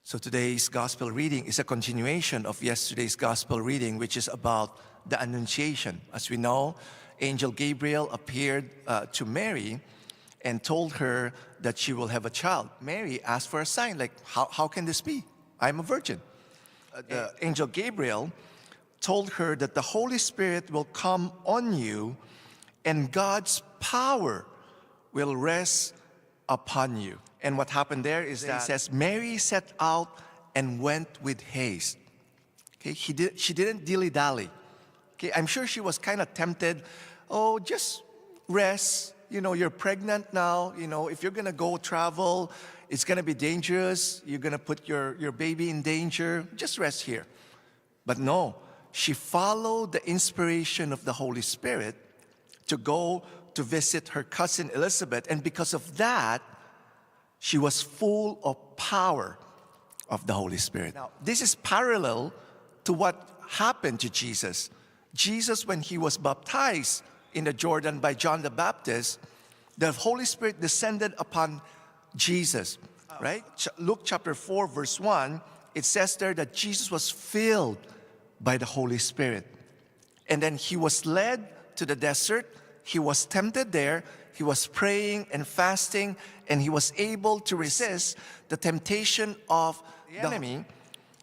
So today's gospel reading is a continuation of yesterday's gospel reading, which is about the Annunciation. As we know, Angel Gabriel appeared to Mary and told her that she will have a child. Mary asked for a sign, like, how can this be? I'm a virgin. The Angel Gabriel told her that the Holy Spirit will come on you and God's power will rest upon you. And what happened there is that it says, Mary set out and went with haste. Okay, she didn't dilly-dally. Okay, I'm sure she was kind of tempted. Oh, just rest. You know, you're pregnant now. You know, if you're going to go travel, it's going to be dangerous. You're going to put your baby in danger. Just rest here. But no, she followed the inspiration of the Holy Spirit to go to visit her cousin Elizabeth. And because of that, she was full of power of the Holy Spirit. Now, this is parallel to what happened to Jesus. Jesus, when he was baptized in the Jordan by John the Baptist, the Holy Spirit descended upon Jesus, right? Luke chapter 4, verse 1, it says there that Jesus was filled by the Holy Spirit. And then he was led to the desert. He was tempted there. He was praying and fasting, and he was able to resist the temptation of the enemy.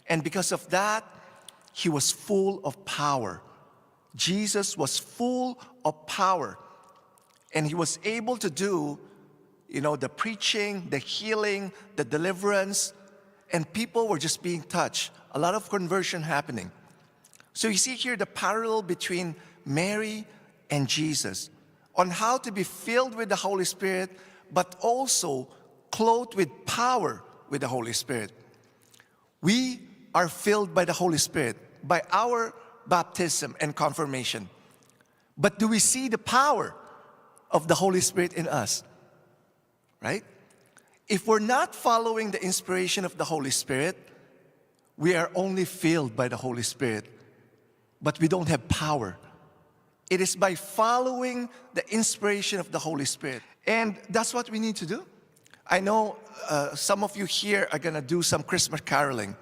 And because of that, he was full of power. Jesus was full of power. And he was able to do, you know, the preaching, the healing, the deliverance, and people were just being touched. A lot of conversion happening. So you see here the parallel between Mary and Jesus on how to be filled with the Holy Spirit, but also clothed with power with the Holy Spirit. We are filled by the Holy Spirit by our baptism and confirmation. But do we see the power of the Holy Spirit in us? Right? If we're not following the inspiration of the Holy Spirit, we are only filled by the Holy Spirit, but we don't have power. It is by following the inspiration of the Holy Spirit. And that's what we need to do. I know some of you here are going to do some Christmas caroling.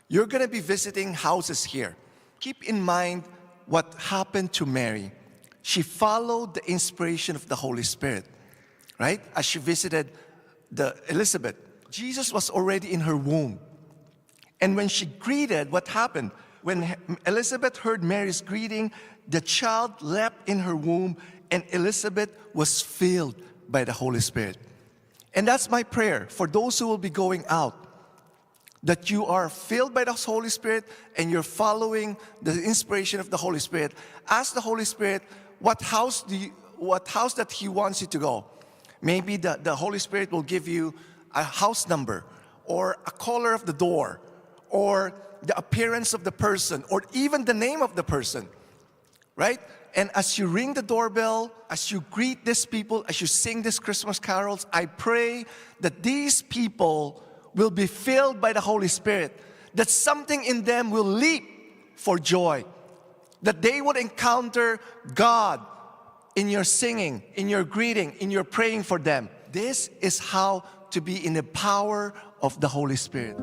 You're going to be visiting houses here. Keep in mind what happened to Mary. She followed the inspiration of the Holy Spirit, right? As she visited Elizabeth. Jesus was already in her womb. And when she greeted, what happened? When Elizabeth heard Mary's greeting, the child leapt in her womb, and Elizabeth was filled by the Holy Spirit. And that's my prayer for those who will be going out, that you are filled by the Holy Spirit and you're following the inspiration of the Holy Spirit. Ask the Holy Spirit what house that He wants you to go. Maybe the Holy Spirit will give you a house number or a color of the door or the appearance of the person or even the name of the person, right? And as you ring the doorbell, as you greet these people, as you sing these Christmas carols, I pray that these people will be filled by the Holy Spirit, that something in them will leap for joy, that they would encounter God in your singing, in your greeting, in your praying for them. This is how to be in the power of the Holy Spirit.